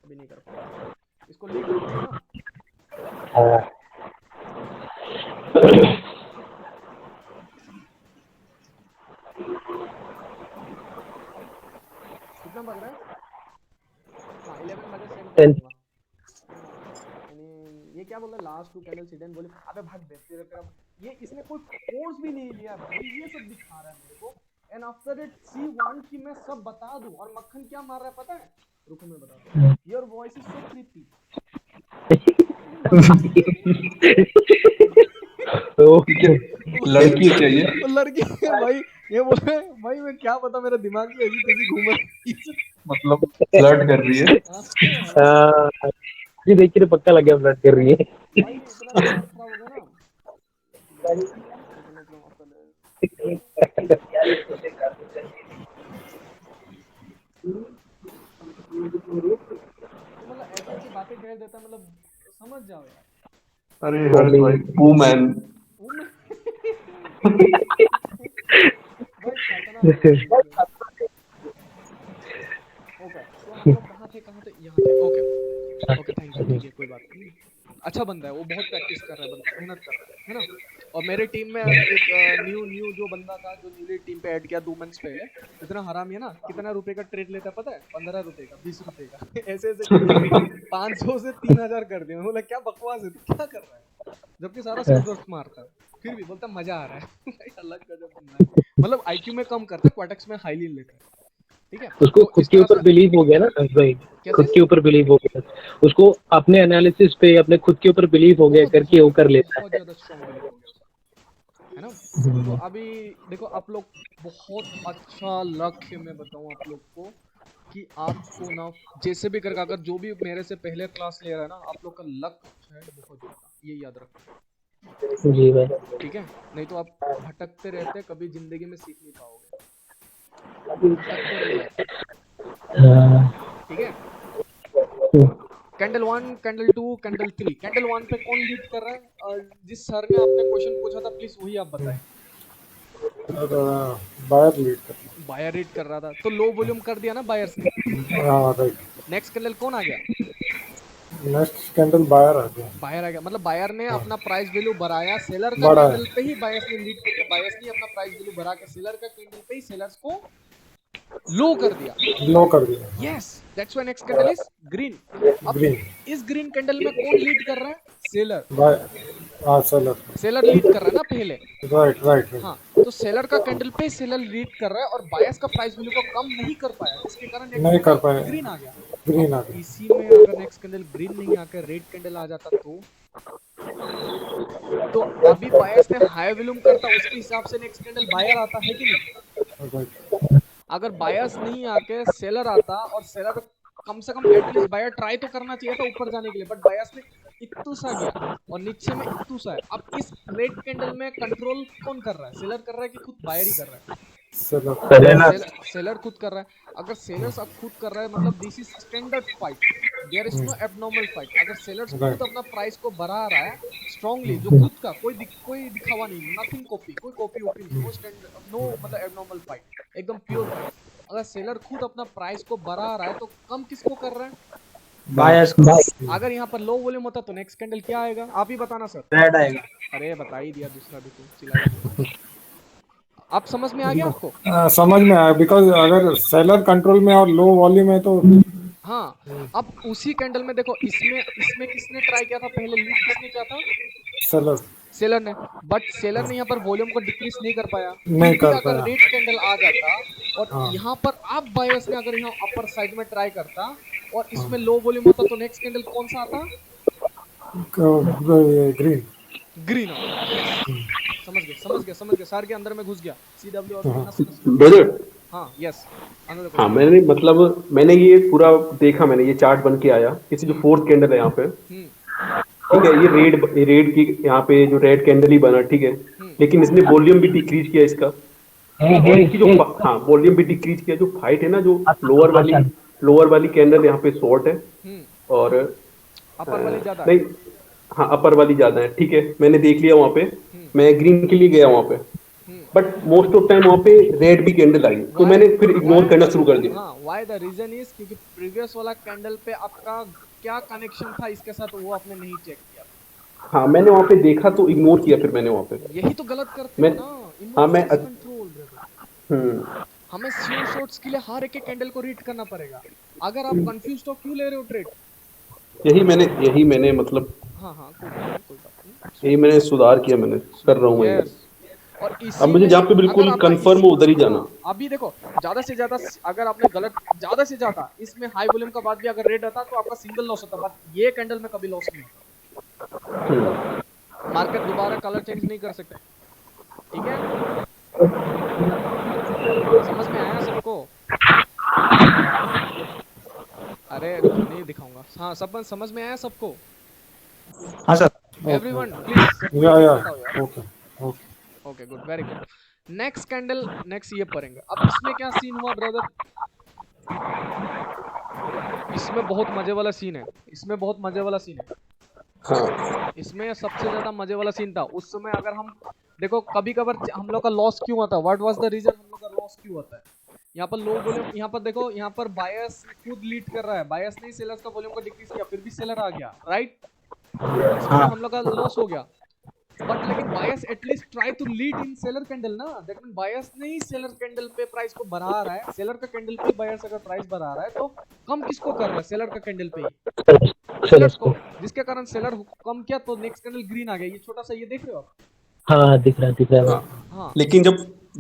अभी नहीं कर पाऊंगा। इसको लिंक भेज दूँ ना? हाँ। कितना बज रहा है? हाँ 11 बजे सेंड कर 10 दूंगा। ये क्या बोल रहा है, लास्ट 2 कैंडल्स हिडन, बोले अबे भाग बे तेरे तेरा, ये इसने कोई कोर्स भी नहीं लिया भाई, ये सब दिखा रहा है मेरे को। And after it C want कि मैं सब बता दूं, और मक्खन क्या मार रहा है पता है? रुको मैं बताता हूँ। Your voice is so creepy. Okay. लड़की है क्या ये? वो लड़की है भाई। ये बोल रहे हैं, भाई मैं क्या पता, मेरा दिमाग की अजीब तैसी घूम रही है। मतलब फ्लर्ट कर रही है। हाँ, ये देख के तो पक्का लग गया फ्लर्ट कर रही है। भाई इतना दिमाग खराब हो गया ना। रुको, no problem, after that। तो मतलब ऐसी ऐसी बातें कह देता है, मतलब समझ जाओ यार। अरे हर्ष भाई वूमैन। वो मैं भाई खतरनाक है भाई ये तो। ओके तो हम लोग कहाँ थे यहाँ थे। ओके ओके थैंक यू, ठीक है कोई बात नहीं। अच्छा बंदा है वो, बहुत प्रैक्टिस कर रहा है बंदा, मेहनत कर रहा है ना। और मेरे टीम में एक न्यू जो बंदा था, जो न्यूली टीम पे ऐड किया 2 मंथ्स पहले, इतना हरामी है ना, कितना रुपए का ट्रेड लेता है पता है? 15 रुपए का, 20 रुपए का ऐसे ऐसे करके 500 से 3000 कर दिया। बोला क्या बकवास है, तू क्या कर रहा है? जबकि सारा सिल्वर मारता है, फिर भी बोलता मजा आ रहा है। भाई अलग गजब बंदा है, मतलब आईक्यू में कम करता है, क्वाटेक्स में हाईली लेता है। ठीक है उसको तो खुद इस के तरह ऊपर से बिलीव हो गया ना भाई, कैसे खुद के ऊपर बिलीव हो गया उसको, अपने एनालिसिस पे अपने खुद के ऊपर बिलीव हो गया बहुत करके वो बहुत कर लेता बहुत ज्यादा स्ट्रांग बिलीव हो गया उसका, है ना। तो है। अभी देखो आप लोग, बहुत अच्छा लक है, मैं बताऊं आप लोग को कि आपको ना जैसे भी करके, अगर जो भी मेरे से पहले क्लास ले रहा है ना, आप लोग का लक अच्छा है बहुत ज्यादा, ये याद रखो। जी भाई। ठीक है, नहीं तो आप भटकते रहते, कभी जिंदगी में सीख नहीं पाओगे, भटकते रह जाते। हाँ। ठीक है, कैंडल 1, कैंडल 2, कैंडल 3। कैंडल 1 पे कौन लीड कर रहा है? जिस सर ने आपने क्वेश्चन पूछा था, प्लीज वही आप बताएं। और बायर लीड कर। बायर रीड कर रहा था, तो लो वॉल्यूम कर दिया ना बायर्स ने। हाँ राइट। नेक्स्ट कैंडल कौन आ गया? नेक्स्ट कैंडल बायर आ गया। बायर आ गया, मतलब बायर ने हाँ अपना प्राइस वैल्यू बढ़ाया, सेलर का बड़ा कैंडल है। पे ही बायर्स ने लीड करके, बायर्स ने अपना प्राइस वैल्यू बढ़ा के सेलर का कैंडल पे ही सेलर्स को लो कर दिया। लो कर दिया। Yes that's why next candle is green. अब ग्रीन इस ग्रीन कैंडल में कौन लीड कर रहा है? सेलर। बाय। हाँ सेलर। सेलर लीड कर रहा है ना पहले। Right right right. हाँ तो सेलर का कैंडल पे सेलर लीड कर रहा है, और बायर्स का प्राइस वैल्यू को कम नहीं कर पाया, जिसके कारण नेक्स्ट नहीं कर कैंडल पाए। ग्रीन आ गया। ग्रीन अब आ गया। इसी में अगर नेक्स्ट कैंडल ग्रीन नहीं आकर रेड कैंडल आ जाता, तो अभी बायर्स ने हाई वॉल्यूम करता, उसके हिसाब से नेक्स्ट कैंडल बायर आता है कि नहीं? राइट। अगर बायर्स नहीं आके सेलर आता, और सेलर कम से कम एटलीस्ट बायर ट्राई तो करना चाहिए था ऊपर जाने के लिए, बट बायर्स ने इत्तू सा गया और नीचे में इत्तू सा है। अब इस रेड कैंडल में कंट्रोल कौन कर रहा है? सेलर कर रहा है कि खुद बायर ही कर रहा है? सेलर। सेलर खुद कर रहा है। अगर सेलर्स अब खुद कर रहा है, मतलब this is standard fight, there is no abnormal fight. अगर सेलर्स खुद राइट। अपना प्राइस को बढ़ा रहा है स्ट्रांगली, जो खुद का कोई दिखावा नहीं, नथिंग कॉपी, कोई कॉपी ओपी नहीं, नो स्टैंडर्ड, नो मतलब एबनॉर्मल फाइट, एकदम प्योर फाइट। अगर सेलर खुद अपना प्राइस को बढ़ा रहा है, तो कम किसको कर रहा है? बायर्स अगर यहाँ पर लो वॉल्यूम होता तो नेक्स्ट कैंडल क्या आएगा? आप ही बताना सर। रेड आएगा। अरे बता ही दिया, दूसरा भी तो चिल्ला ही दिया। आप समझ में आ गया आपको? समझ में आया, बिकॉज अगर सेलर कंट्रोल में और लो वॉल्यूम है तो हाँ, अब उसी कैंडल में देखो, इसमें किसने ट्राई किया था पहले, लीड किसने किया था? सेलर सेलर ने। बट सेलर ने यहाँ पर वॉल्यूम को डिक्रीज नहीं कर पाया। नहीं फिर भी कर अगर पाया। रेड कैंडल आ जाता, और हाँ यहाँ पर आप बायर्स ने अगर यहाँ अपर साइड में ट्राई करता, और इसमें लो वॉल्यूम होता, तो नेक्स्ट कैंडल कौन सा आता? ग्रीन। ग्रीन आता। यस, समझ गए, सार के अंदर में घुस गया, सीडब्ल्यू और नस नस में। ब्रदर हाँ यस, अंदर हाँ मैंने मतलब मैंने ये पूरा देखा, मैंने ये चार्ट बन के आया, इसी जो फोर्थ कैंडल है यहाँ पे, ठीक है, ये रेड की यहाँ पे जो रेड कैंडल ही बना, ठीक है, लेकिन इसने वॉल्यूम भी डिक्रीज किया इसका, और इसकी जो हाँ वॉल्यूम भी डिक्रीज किया। जो फाइट है ना, जो लोअर वाली कैंडल यहाँ पे शॉर्ट है, और अपर वाली ज्यादा नहीं हाँ अपर वाली ज्यादा है, ठीक है, मैंने देख लिया वहाँ पे, मैं ग्रीन के लिए गया वहाँ पे, बट मोस्ट ऑफ टाइम वहाँ पे रेड भी कैंडल आई, तो मैंने फिर इग्नोर करना शुरू कर दिया। हाँ, व्हाई द रीजन इज क्योंकि प्रीवियस वाला कैंडल पे आपका क्या कनेक्शन था इसके साथ वो आपने नहीं चेक किया। हाँ मैंने वहाँ पे देखा तो इग्नोर किया फिर मैंने वहाँ पे। यही तो गलत करते मैं हो ना, हाँ मैं इमोशंस कंट्रोल ब्रदर। हम्म हमें श्योर शॉट्स के लिए हर एक कैंडल को रीड करना पड़ेगा। अगर आप कंफ्यूज हो क्यों ले रहे हो ट्रेड? यही मैंने मतलब हाँ हाँ, कोई बात नहीं, कोई बात नहीं। यही मैंने सुधार किया, मैंने कर रहा हूँ मैं। यस, और अब इसी मुझे में जहाँ पे अगर बिल्कुल आपका कंफर्म हो उधर ही जाना। हाँ, अभी देखो ज्यादा से ज्यादा अगर आपने गलत ज्यादा से ज्यादा इसमें हाई वॉल्यूम का बाद भी अगर रेड आता तो आपका सिंगल लॉस होता, बट ये कैंडल में कभी लॉस नहीं होता। मार्केट दोबारा कलर चेंज नहीं कर सकते, ठीक है? समझ में आया सबको? अरे नहीं दिखाऊंगा। हाँ, सब समझ में आया सबको? हाँ सर। एवरीवन प्लीज या बताओ यार। Okay okay okay good, very good. Next candle, next ये पढ़ेंगे। अब इसमें क्या सीन हुआ ब्रदर? इसमें बहुत मजे वाला सीन है, इसमें बहुत मजे वाला सीन है। हाँ इसमें सबसे ज्यादा मजे वाला सीन था उस समय। अगर हम देखो कभी कभार हम लोग का लॉस क्यों आता है, व्हाट वाज द रीजन हम लोग का लॉस क्यों होता है? यहाँ पर लो वॉल्यूम, यहाँ पर देखो, यहाँ पर बायस खुद लीड कर रहा है, बायस ने सेलर्स का वॉल्यूम को डिक्रीज किया, फिर भी सेलर आ गया, राइट? इसमें हम लोग का लॉस हो गया। बट लेकिन buyers at least try to lead in seller candle ना। दैट मीन बायस नहीं सेलर कैंडल पे प्राइस को बढ़ा रहा है, सेलर का कैंडल पे बायस अगर प्राइस बढ़ा रहा है तो कम किसको कर रहा है? सेलर का कैंडल पे ही सेलर्स को, जिसके कारण सेलर कम किया तो नेक्स्ट कैंडल ग्रीन आ गया। ये छोटा सा ये देख रहे हो आप? हाँ दिख रहा है हाँ। हाँ, लेकिन जब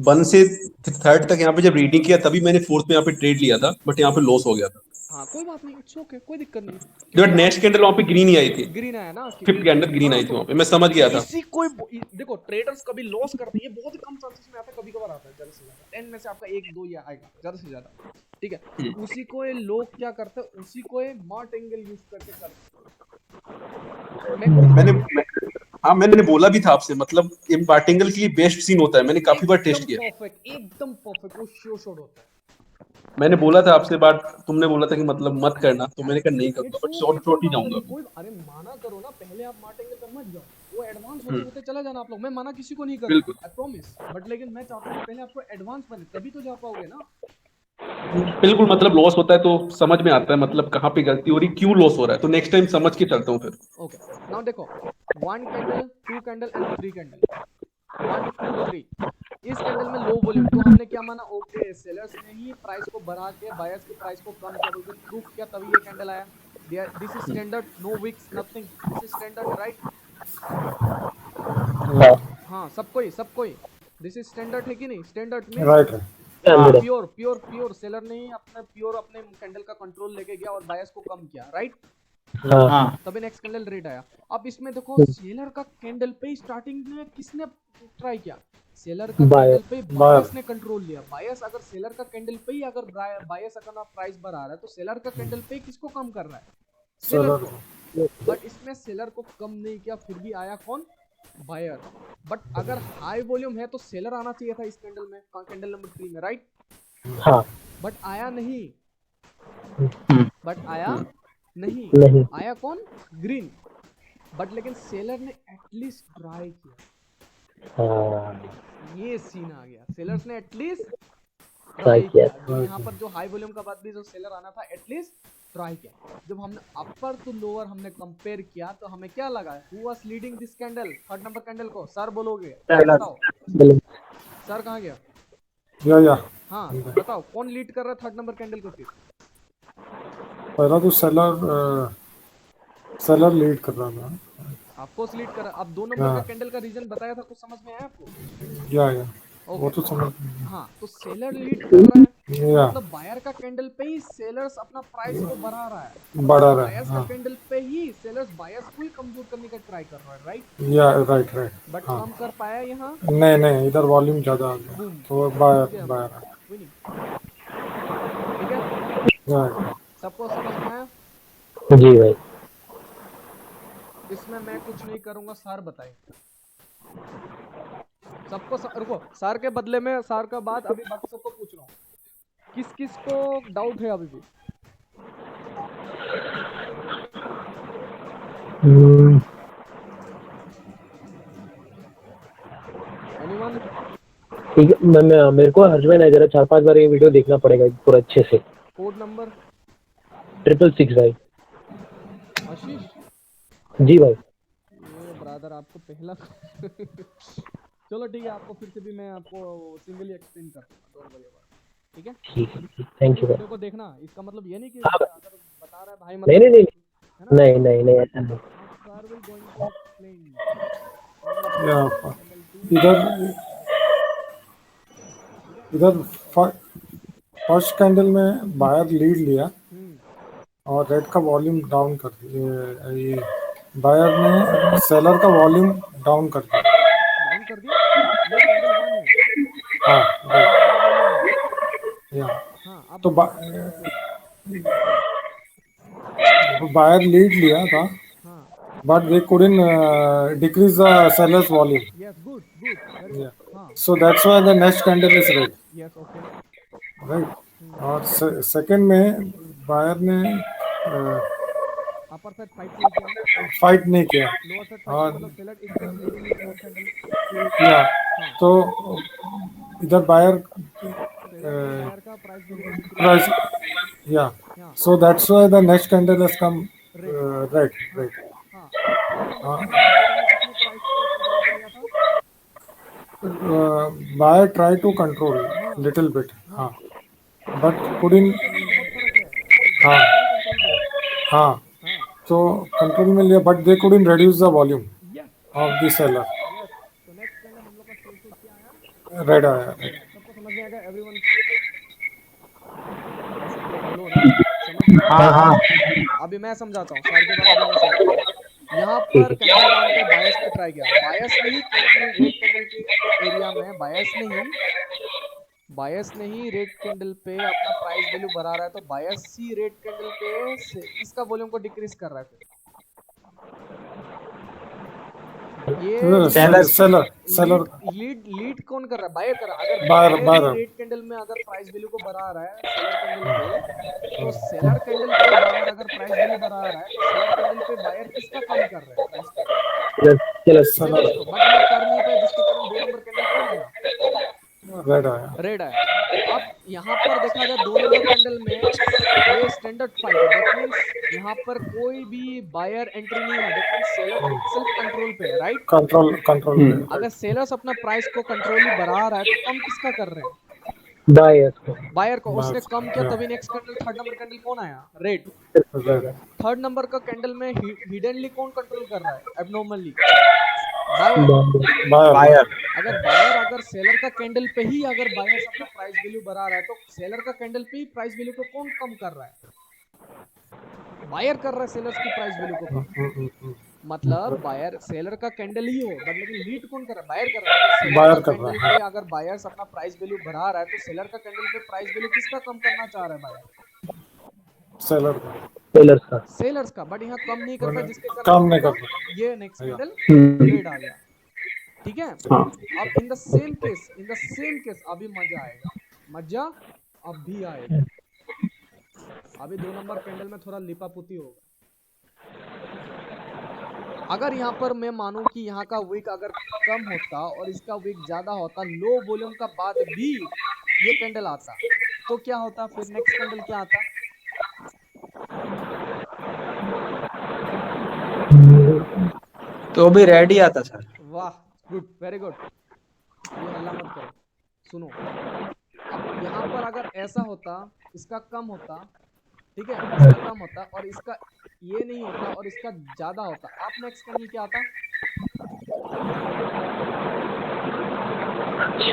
1 से 3rd तक यहाँ पे जब रीडिंग किया तभी मैंने 4th में यहाँ पे ट्रेड लिया था, बट यहाँ पे लॉस हो गया था। हाँ कोई बात नहीं, इट्स ओके, कोई दिक्कत नहीं। बट नेक्स्ट कैंडल वहाँ पे ग्रीन ही आई थी, ग्रीन आया ना, 5th कैंडल ग्रीन आई थी वहाँ पे, मैं समझ गया था। इसी कोई देखो ट्रेडर्स कभी लॉस करते हैं, ये बहुत ही कम चांसेस में आता है, कभी कभार आता है, ज्यादा से ज्यादा 10 में से आपका 1-2 या आएगा ज्यादा से ज्यादा, ठीक है? उसी को ये लोग क्या करते हैं, उसी को ये मार्टिंगल यूज करके करते हैं। मैंने हाँ मैंने बोला भी था आपसे, मतलब इम्पार्टिंगल के लिए बेस्ट सीन होता है, मैंने काफी बार टेस्ट किया। परफेक्ट, एकदम परफेक्ट, वो श्योर शॉट होता है। मैंने बोला था आपसे बात, तुमने बोला था कि मतलब मत करना, तो मैंने कहा नहीं करूंगा, बट शॉर्ट ही जाऊंगा। कोई अरे माना करो ना, पहले आप मार्टिंगल पे मत जाओ, वो एडवांस होते होते चला जाना आप लोग। मैं माना किसी को नहीं कर रहा, आई प्रॉमिस, बट लेकिन मैं चाहता हूँ पहले आपको एडवांस बने तभी तो जा पाओगे ना। बिल्कुल, मतलब लॉस होता है तो समझ में आता है मतलब कहाँ पे गलती हो रही, क्यों लॉस हो रहा है, तो नेक्स्ट टाइम समझ के चलता हूँ फिर। ओके, नाउ देखो 1 कैंडल, 2 कैंडल एंड 3 कैंडल, 1 2 3। इस कैंडल में लो वॉल्यूम, तो हमने क्या माना? ओके, सेलर्स ने ही प्राइस को बढ़ा के बायर्स की प्राइस को कम किया, बोलकर प्रूफ किया, तभी ये कैंडल आया। This is standard, no wicks, nothing, this is standard, right? हाँ, सबको ही दिस इज स्टैंडर्ड है कि नहीं? स्टैंडर्ड में राइट है प्योर सेलर ने ही अपने कैंडल का कंट्रोल लेके गया और बायर्स को कम किया, राइट? हाँ तभी नेक्स्ट कैंडल रेड आया। अब इसमें देखो सेलर का कैंडल पे स्टार्टिंग में किसने ट्राई किया? सेलर का कैंडल पे बायर्स ने कंट्रोल लिया। बायर्स अगर सेलर का कैंडल पे ही अगर बायर्स अगर प्राइस बढ़ा रहा है तो सेलर का कैंडल पे किसको कम कर रहा है? सेलर को। बट इसमें सेलर को कम नहीं किया, फिर भी आया कौन? बायर। बट अगर हाई वॉल्यूम है तो सेलर आना चाहिए था इस कैंडल में, कैंडल नंबर 3 में, राइट? हाँ बट आया नहीं, नहीं आया कौन? ग्रीन। बट लेकिन सेलर ने एटलीस्ट ट्राई किया। ये सीन आ गया, सेलर्स ने एटलीस्ट ट्राई किया। यहाँ पर जो हाई वॉल्यूम का बाद भी जो सेलर आना था, एटलीस्ट ट्राई किया। जब हमने अपर टू लोअर हमने कंपेयर किया तो हमें क्या लगा? Who was leading this candle, 3rd number candle को? सर बोलोगे? बताओ सर कहाँ गया? या हाँ बताओ, कौन लीड कर रहा है 3rd नंबर कैंडल को? फिर पहला तो सेलर लीड कर रहा था, आपको लीड कर रहा। अब 2 नंबर का कैंडल का रीजन बताया था, कुछ समझ में आया आपको? या वो तो समझ। हाँ, तो सेलर लीड कर रहा है, या मतलब बायर का कैंडल पे ही सेलर्स अपना प्राइस को बढ़ा रहा है, बायर्स का कैंडल पे ही सेलर्स बायर्स को ही कमजोर करने का ट्राई कर रहा है, राइट? या राइट बट कम कर पाया यहाँ? नहीं, इधर वॉल्यूम ज्यादा आ गया तो बायर ठीक है, या सबको समझ में आया? जी भाई। इसमें मैं कुछ नहीं करूंगा, सर बताए सबको। रुको, सर के बदले में, सर का बात अभी बाकी सबको पूछ रहा हूँ, किस किस को डाउट है अभी भी? एनीवन? ठीक है, मेरे को हर्षमैन है, जरा 4-5 बार ये वीडियो देखना पड़ेगा पूरा अच्छे से। Code number? 666 भाई। आशीष जी भाई। ये ब्रदर आपको पहला चलो ठीक है, आपको फिर से भी मैं आपको सिंगली एक्सप्लेन कर दूंगा, डोंट वरी अबाउट, ठीक है? ठीक है, थैंक यू भाई। वीडियो को देखना, इसका मतलब ये नहीं कि हाँ भाई। अगर बता रहा है भाई नहीं मतलब नहीं नहीं है ना, नहीं नहीं नहीं ऐसा नहीं। Sir will going to explain या इधर इधर फर्स्ट कैंडल में बायर लीड लिया और रेड का वॉल्यूम डाउन कर दिया। ये बायर ने सेलर का वॉल्यूम डाउन कर दिया। डाउन कर दिया, ये कैंडल 1 है। हाँ हाई वॉल्यूम है। या हाँ अब तो बायर लीड लिया था, हाँ but they couldn't decrease the seller's volume. Yes good good very Yeah. Good. हाँ So that's why the next candle is red, yes okay. right? और सेकंड में बायर ने अपर साइड फाइट नहीं किया, फाइट नहीं किया। लोअर साइड और fight मतलब seller is just leading in fourth candle. या तो इधर बायर बायर का प्राइस वैल्यू को डिक्रीज प्राइस या हाँ so that's why the next candle has come red. हाँ किसने प्राइस को कंट्रोल कर लिया था? Buyer try to control little bit, हाँ, but couldn't, बहुत फर्क है। हाँ कंट्रोल किया। हाँ हाँ तो कंट्रोल में लिया, but they couldn't reduce the volume yes of the seller. Yes. तो नेक्स्ट कैंडल हम लोग का स्टेज क्या आया? Red आया, red. सबको समझ में आएगा? एवरीवन हेलो ना, समझ में आया? हाँ हाँ अभी मैं समझाता हूँ सर के बाद, अभी मैं समझाता हूँ। यहाँ पर कैंडल डाउन पे बायस ने ट्राई किया, बायस ने ही कैंडल रेड कैंडल के एरिया में बायस ने ही रेड कैंडल पे अपना प्राइस वैल्यू बढ़ा रहा है, तो बायस ही रेड कैंडल पे इसका वॉल्यूम को डिक्रीज कर रहा है। ये सेलर लीड कौन कर रहा है? बायर कर रहा है। अगर Buyer, buyer buyer. Red candle में अगर प्राइस वैल्यू को बढ़ा रहा है सेलर कैंडल पे, तो सेलर कैंडल पे बायर अगर प्राइस वैल्यू बढ़ा रहा है तो सेलर कैंडल पे बायर किसका कम कर रहा है प्राइस को? सेलर को। बट ये कर नहीं पाए, जिसके कारण 2 नंबर कैंडल कौन आया? रेड आया। अब यहाँ पर देखा जाए 2 नंबर कैंडल में ये स्टैंडर्ड फाइट है, दैट मींस यहाँ पर कोई भी बायर एंट्री नहीं है, that means seller itself control पे है, राइट? कंट्रोल अगर सेलर्स अपना प्राइस को कंट्रोल ही बढ़ा रहा है तो कम किसका कर रहे हैं? बायर को। उसने कम किया तभी next candle, third number candle कौन आया? रेड। थर्ड नंबर का कैंडल में हिडनली कौन कंट्रोल कर रहा है एबनॉर्मली? बायर। अगर सेलर का कैंडल पे ही अगर बायर अपना प्राइस वैल्यू बढ़ा रहा है तो सेलर का कैंडल पे ही प्राइस वैल्यू को कौन कम कर रहा है? बायर कर रहा है सेलर्स की प्राइस वैल्यू को कम। मतलब बायर सेलर का कैंडल ही हो बट लेकिन लीड कौन कर रहा है? बायर कर रहा है। बायर कर रहा है। अगर बायर्स अपना प्राइस वैल्यू बढ़ा रहा है तो सेलर का कैंडल पे प्राइस वैल्यू किसका कम करना चाह रहा है? बायर सेलर्स का। बट यहाँ कम नहीं कर पाए, जिसके कारण काम नहीं कर ये नेक्स्ट कैंडल रेड आ गया, ठीक है? अब इन द सेम केस अभी मजा आएगा, मजा अभी आएगा। अभी 2 नंबर कैंडल में थोड़ा लिपापुती होगा। अगर यहाँ पर मैं मानूं कि यहाँ का विक अगर कम होता और इसका विक ज्यादा होता, लो वॉल्यूम का बाद भी ये कैंडल आता, तो क्या होता? फिर नेक्स्ट कैंडल क्या आता? तो भी रेड ही आता सर। वाह, गुड, वेरी गुड। ये हल्ला मत करो, सुनो। अब यहाँ पर अगर ऐसा होता, इसका कम होता, ठीक है, इसका कम होता और इसका ये नहीं होता और इसका ज्यादा होता, आप नेक्स्ट कैंडल क्या आता?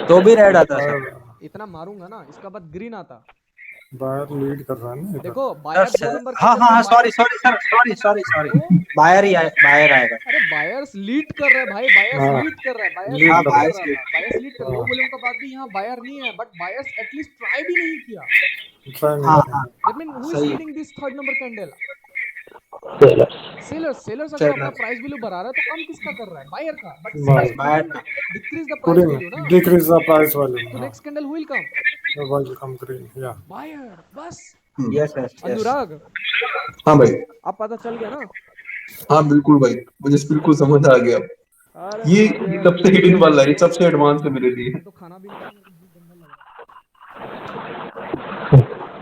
तो भी रेड आता सर। इतना मारूंगा ना, इसका बाद ग्रीन आता। बायर लीड कर रहा है ना। देखो बायर 2 नंबर हाँ सॉरी बायर आएगा। अरे बायर्स लीड कर रहा है भाई, बायर्स लीड कर रहा है, बायर्स लीड कर लो वॉल्यूम का बाद भी यहाँ बायर नहीं है, बट बायर्स एटलीस्ट ट्राई भी नहीं किया। That mean who is leading this third number candle? Sellers अगर अपना प्राइस वैल्यू बढ़ा रहा है तो कम किसका कर रहा है? बायर का। But buyer decrease the price value ना, डिक्रीज द प्राइस वैल्यू। तो next candle will come green, या बायर। बस यस अनुराग, हाँ भाई, अब पता चल गया ना? हाँ बिल्कुल भाई, मुझे बिल्कुल समझ आ गया। अरे ये मुझे सबसे हिडन वाला है, ये सबसे एडवांस है मेरे लिए। मैं तो खाना भी नहीं खाया, मेरे को भूख गंदा लग रहा है।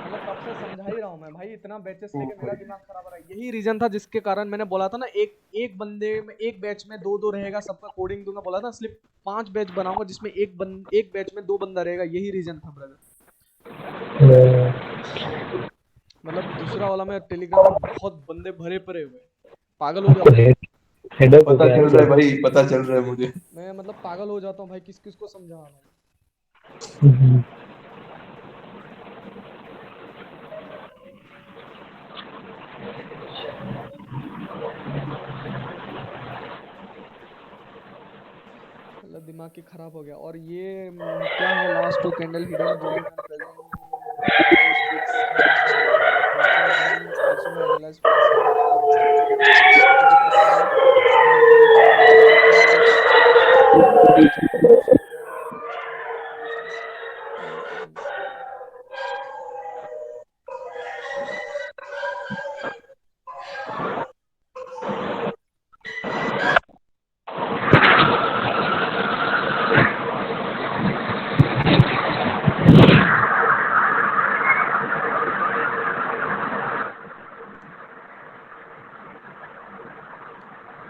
मतलब कब से समझा ही रहा हूँ मैं भाई, इतना बैचेस लेके मेरा दिमाग खराब हो रहा है। यही रीजन था जिसके कारण मैंने बोला था ना, एक एक बंदे में एक बैच में दो दो रहेगा, सबका कोडिंग दूंगा, बोला था स्लिप 5 बैच बनाऊंगा जिसमें एक बैच में 2 बंदा रहेगा, यही रीजन था ब्रदर। मतलब दूसरा वाला में टेलीग्राम में बहुत बंदे भरे पड़े हुए हैं, पागल हो जाता हूँ हेडअप हो पता गया चल रहा है आपको। भाई, पता चल रहा है मुझे। मैं, मतलब पागल हो जाता हूँ भाई, किस किस को समझाना। मतलब दिमाग की खराब हो गया। और ये क्या है, last 2 candle hidden volume and present bio sticks and then also मैं analyse to define and then check whether the pair will pair of resistant direct resistance present.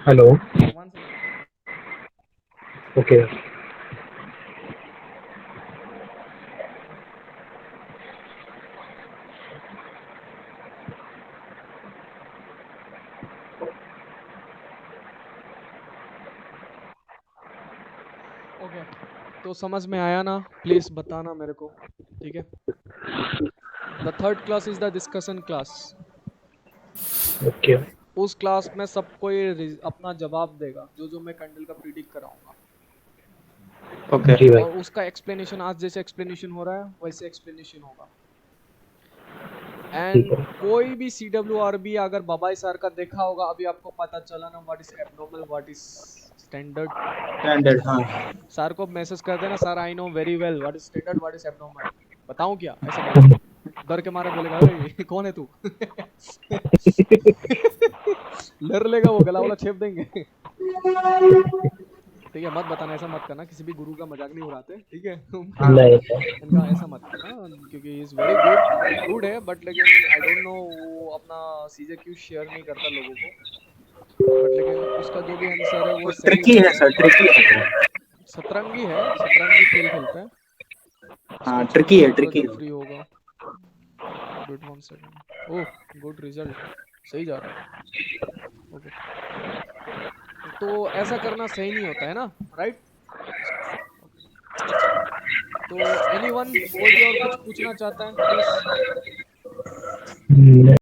Hello. One second. Okay. Okay, तो समझ में आया ना, please बताना मेरे को, ठीक है। The third class is the discussion class. Okay. उस क्लास में सब कोई अपना जवाब देगा, जो जो मैं कैंडल का प्रिडिक्ट कराऊंगा, ओके। जी भाई। और उसका एक्सप्लेनेशन आज जैसे एक्सप्लेनेशन हो रहा है वैसे एक्सप्लेनेशन होगा। ठीक एंड है। कोई भी CWRB अगर बाबाई सर का देखा होगा, अभी आपको पता चला ना what is abnormal, what is standard. Standard, हाँ। सर को मैसेज कर देना, sir I know very well what is standard, what is abnormal. बताऊं क्या, ऐसा बोलना, डर के मारे बोलेगा ओए कौन है तू। डर लेगा वो, गला वाला छेप देंगे। ठीक है, मत बताना, ऐसा मत करना, किसी भी गुरु का मजाक नहीं उड़ाते, ठीक है। नहीं। इनका ऐसा मत करना, क्योंकि इज वेरी गुड, गुड है, बट लेकिन आई डोंट नो वो अपना चीजें क्यों शेयर नहीं करता लोगों को। बट लेकिन उसका जो भी आंसर है वो सही ट्रिकी है रहता है। सर, ट्रिकी है। सतरंगी है, सतरंगी खेल खेलता है। इसको हाँ, चेक ट्रिकी है, करना पूरा ट्रिकी जब है। फ्री होगा। Wait 1 second. Oh, good result, सही जा रहा है। ओके, तो ऐसा करना सही नहीं होता है ना, राइट। तो एनीवन, कोई भी और कुछ पूछना चाहता है प्लीज।